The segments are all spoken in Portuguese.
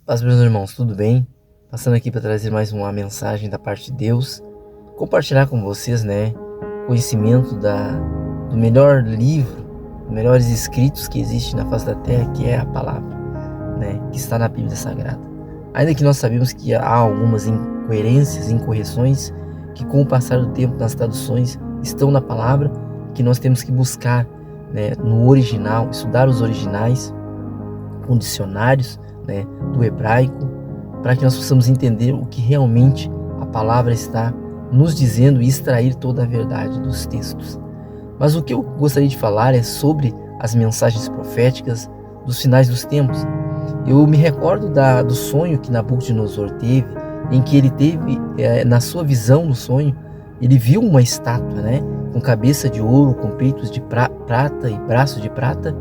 Paz, meus irmãos, tudo bem? Passando aqui para trazer mais uma mensagem da parte de Deus, compartilhar com vocês, conhecimento do melhor livro, dos melhores escritos que existe na face da terra, que é a palavra, que está na Bíblia Sagrada. Ainda que nós sabemos que há algumas incoerências, incorreções, que com o passar do tempo nas traduções estão na palavra, que nós temos que buscar, no original, estudar os originais, com dicionários, do hebraico, para que nós possamos entender o que realmente a palavra está nos dizendo e extrair toda a verdade dos textos. Mas o que eu gostaria de falar é sobre as mensagens proféticas dos finais dos tempos. Eu me recordo do sonho que Nabucodonosor teve, em que ele teve, na sua visão no sonho, ele viu uma estátua, com cabeça de ouro, com peitos de prata e braços de prata,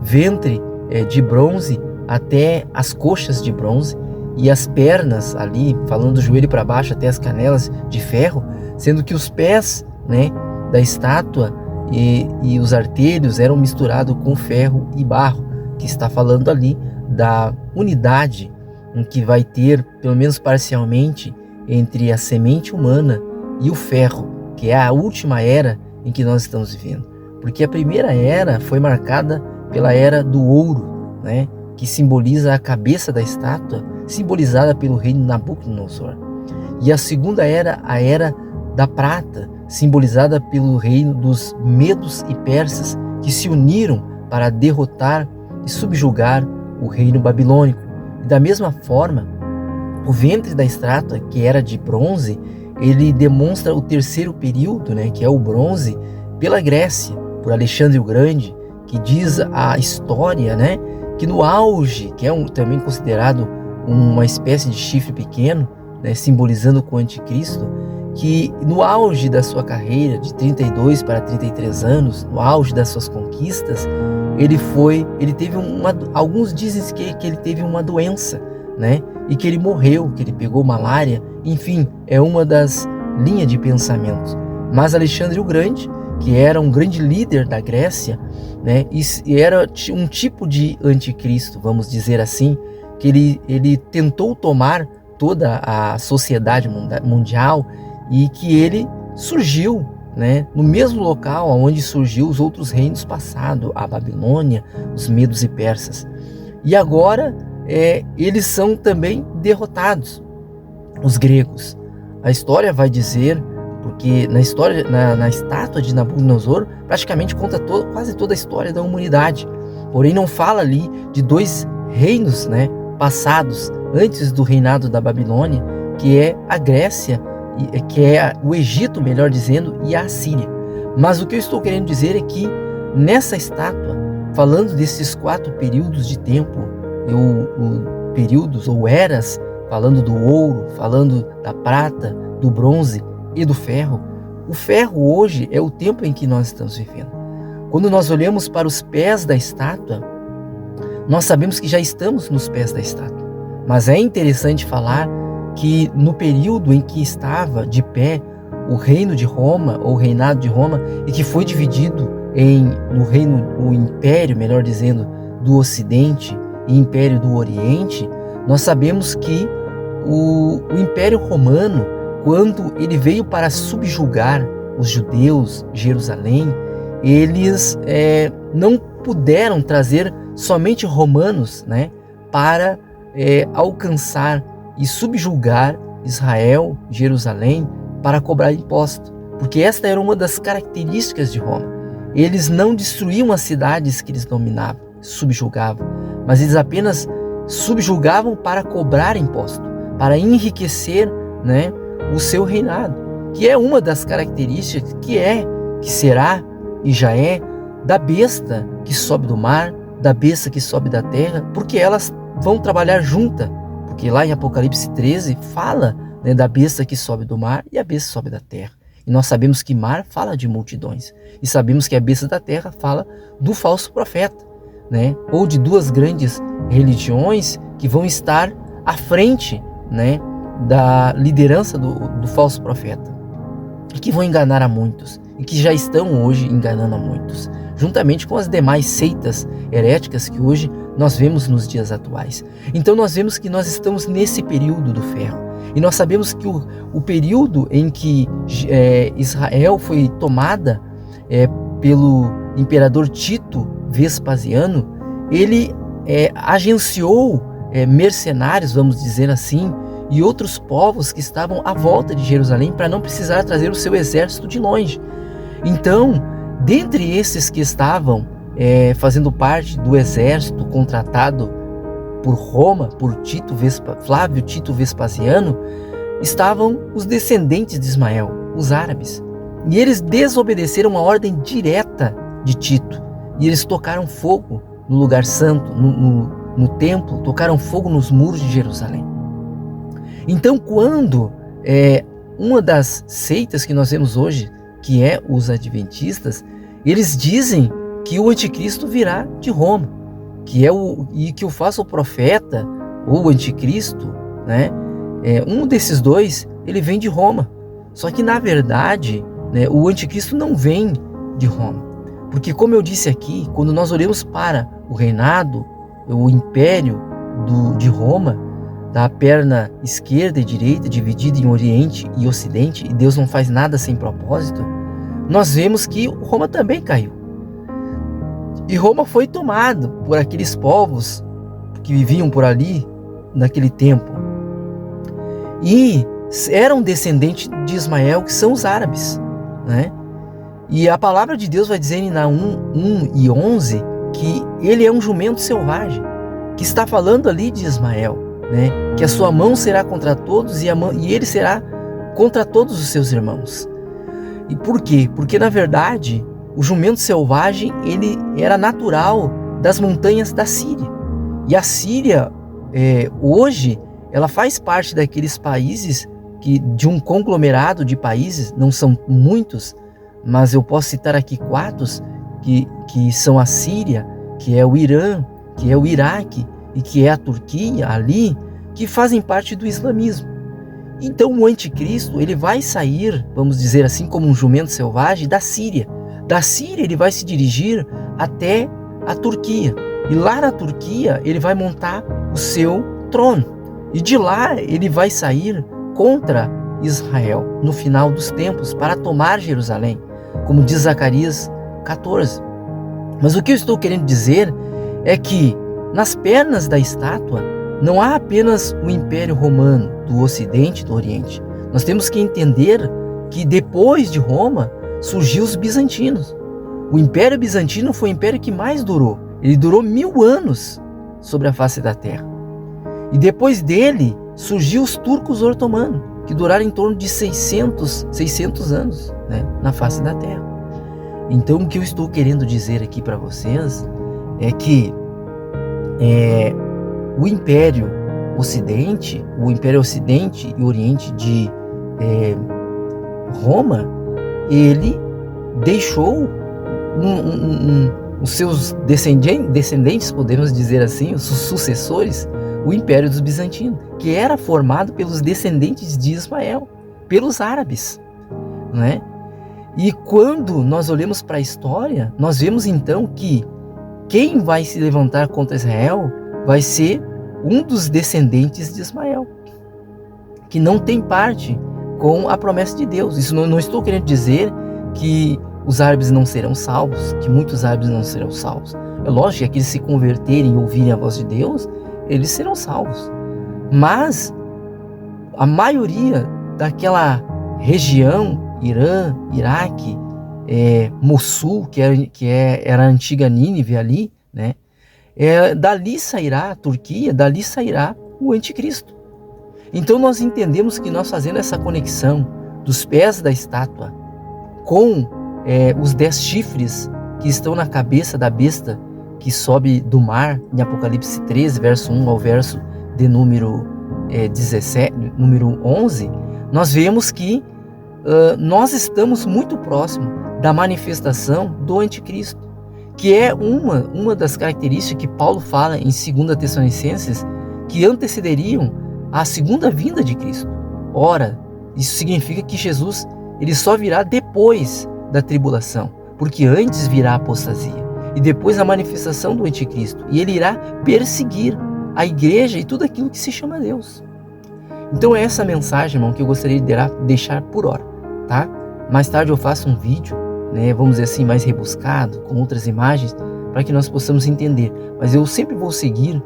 ventre de bronze, até as coxas de bronze, e as pernas ali, falando do joelho para baixo até as canelas, de ferro, sendo que os pés, da estátua e os artelhos eram misturados com ferro e barro, que está falando ali da unidade em que vai ter, pelo menos parcialmente, entre a semente humana e o ferro, que é a última era em que nós estamos vivendo. Porque a primeira era foi marcada pela era do ouro, que simboliza a cabeça da estátua, simbolizada pelo rei Nabucodonosor. E a segunda era, a era da prata, simbolizada pelo reino dos medos e persas, que se uniram para derrotar e subjugar o reino babilônico. E da mesma forma, o ventre da estátua, que era de bronze, ele demonstra o terceiro período, que é o bronze, pela Grécia, por Alexandre o Grande, que diz a história, que no auge, que é também considerado uma espécie de chifre pequeno, simbolizando o anticristo, que no auge da sua carreira, de 32 para 33 anos, no auge das suas conquistas, ele teve alguns dizem que ele teve uma doença, e que ele morreu, que ele pegou malária, enfim, é uma das linhas de pensamento. Mas Alexandre o Grande, que era um grande líder da Grécia, e era um tipo de anticristo, vamos dizer assim, que ele tentou tomar toda a sociedade mundial, e que ele surgiu, no mesmo local onde surgiu os outros reinos passados, a Babilônia, os medos e persas. E agora eles são também derrotados, os gregos. A história vai dizer, porque na estátua de Nabucodonosor praticamente conta quase toda a história da humanidade, porém não fala ali de dois reinos, passados antes do reinado da Babilônia, que é a Grécia, que é o Egito, melhor dizendo, e a Assíria. Mas o que eu estou querendo dizer é que nessa estátua, falando desses 4 períodos de tempo, períodos ou eras, falando do ouro, falando da prata, do bronze e do ferro, o ferro hoje é o tempo em que nós estamos vivendo. Quando nós olhamos para os pés da estátua, nós sabemos que já estamos nos pés da estátua. Mas é interessante falar que no período em que estava de pé o reino de Roma, ou o reinado de Roma, e que foi dividido o império, melhor dizendo, do Ocidente e império do Oriente, nós sabemos que o Império Romano, quando ele veio para subjugar os judeus, Jerusalém, eles não puderam trazer somente romanos, para alcançar e subjugar Israel, Jerusalém, para cobrar imposto. Porque esta era uma das características de Roma. Eles não destruíam as cidades que eles dominavam, subjugavam, mas eles apenas subjugavam para cobrar imposto, para enriquecer, o seu reinado, que é uma das características que será e já é da besta que sobe do mar, da besta que sobe da terra, porque elas vão trabalhar juntas, porque lá em Apocalipse 13 fala, da besta que sobe do mar e a besta que sobe da terra. E nós sabemos que mar fala de multidões, e sabemos que a besta da terra fala do falso profeta, ou de duas grandes religiões que vão estar à frente, da liderança do falso profeta, e que vão enganar a muitos, e que já estão hoje enganando a muitos. juntamente com as demais seitas heréticas que hoje nós vemos nos dias atuais. Então nós vemos que nós estamos nesse período do ferro. E nós sabemos que o período em que Israel foi tomada pelo imperador Tito Vespasiano, ele agenciou mercenários, vamos dizer assim, e outros povos que estavam à volta de Jerusalém para não precisar trazer o seu exército de longe. Então, dentre esses que estavam fazendo parte do exército contratado por Roma, por Flávio Tito Vespasiano, estavam os descendentes de Ismael, os árabes. E eles desobedeceram a ordem direta de Tito. E eles tocaram fogo no lugar santo, no templo, tocaram fogo nos muros de Jerusalém. Então, quando uma das seitas que nós vemos hoje, que é os adventistas, eles dizem que o anticristo virá de Roma, e que o falso profeta, ou o anticristo, né, um desses dois, ele vem de Roma. Só que, na verdade, né, o anticristo não vem de Roma. Porque, como eu disse aqui, quando nós olhamos para o reinado, o império de Roma, da perna esquerda e direita, dividida em Oriente e Ocidente, e Deus não faz nada sem propósito, nós vemos que Roma também caiu. E Roma foi tomada por aqueles povos que viviam por ali naquele tempo. E eram descendentes de Ismael, que são os árabes, né? E a palavra de Deus vai dizer em Naum 1:11 que ele é um jumento selvagem, que está falando ali de Ismael, né? Que a sua mão será contra todos e ele será contra todos os seus irmãos. E por quê? Porque, na verdade, o jumento selvagem, ele era natural das montanhas da Síria. E a Síria, hoje, ela faz parte daqueles países, de um conglomerado de países, não são muitos, mas eu posso citar aqui 4, que são a Síria, que é o Irã, que é o Iraque e que é a Turquia ali, que fazem parte do islamismo. Então o anticristo, ele vai sair, vamos dizer assim, como um jumento selvagem da Síria. Da Síria ele vai se dirigir até a Turquia. E lá na Turquia ele vai montar o seu trono. E de lá ele vai sair contra Israel no final dos tempos para tomar Jerusalém, como diz Zacarias 14. Mas o que eu estou querendo dizer é que nas pernas da estátua não há apenas o Império Romano do Ocidente e do Oriente. Nós temos que entender que depois de Roma surgiu os bizantinos. O Império Bizantino foi o império que mais durou. Ele durou 1000 anos sobre a face da terra. E depois dele surgiu os turcos otomanos, que duraram em torno de 600 anos, né, na face da terra. Então o que eu estou querendo dizer aqui para vocês é que o Império Ocidente e Oriente de Roma, ele deixou os seus descendentes, podemos dizer assim, os sucessores, o Império dos Bizantinos, que era formado pelos descendentes de Ismael, pelos árabes, né? E quando nós olhamos para a história, nós vemos então que quem vai se levantar contra Israel vai ser um dos descendentes de Ismael, que não tem parte com a promessa de Deus. Isso não estou querendo dizer que os árabes não serão salvos, que muitos árabes não serão salvos. É lógico que aqueles se converterem e ouvirem a voz de Deus, eles serão salvos. Mas a maioria daquela região, Irã, Iraque, Mossul, que era a antiga Nínive ali, né? Dali sairá a Turquia, dali sairá o anticristo. Então nós entendemos que nós fazendo essa conexão dos pés da estátua com os 10 chifres que estão na cabeça da besta que sobe do mar, em Apocalipse 13, verso 1 ao verso de número 11, nós vemos que nós estamos muito próximo da manifestação do anticristo, que é uma das características que Paulo fala em 2 Tessalonicenses, que antecederiam a segunda vinda de Cristo. Ora, isso significa que Jesus ele só virá depois da tribulação, porque antes virá a apostasia e depois a manifestação do anticristo, e ele irá perseguir a igreja e tudo aquilo que se chama Deus. Então é essa mensagem, irmão, que eu gostaria de deixar por hora, tá? Mais tarde eu faço um vídeo, né, vamos dizer assim, mais rebuscado, com outras imagens, para que nós possamos entender. Mas eu sempre vou seguir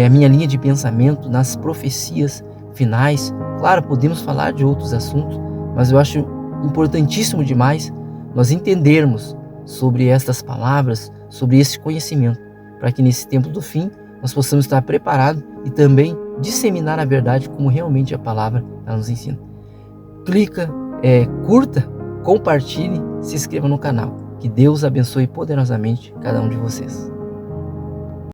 a minha linha de pensamento nas profecias finais. Claro, podemos falar de outros assuntos, mas eu acho importantíssimo demais nós entendermos sobre estas palavras, sobre esse conhecimento, para que nesse tempo do fim nós possamos estar preparados e também disseminar a verdade como realmente a palavra ela nos ensina. Clica, curta, compartilhe, se inscreva no canal. Que Deus abençoe poderosamente cada um de vocês.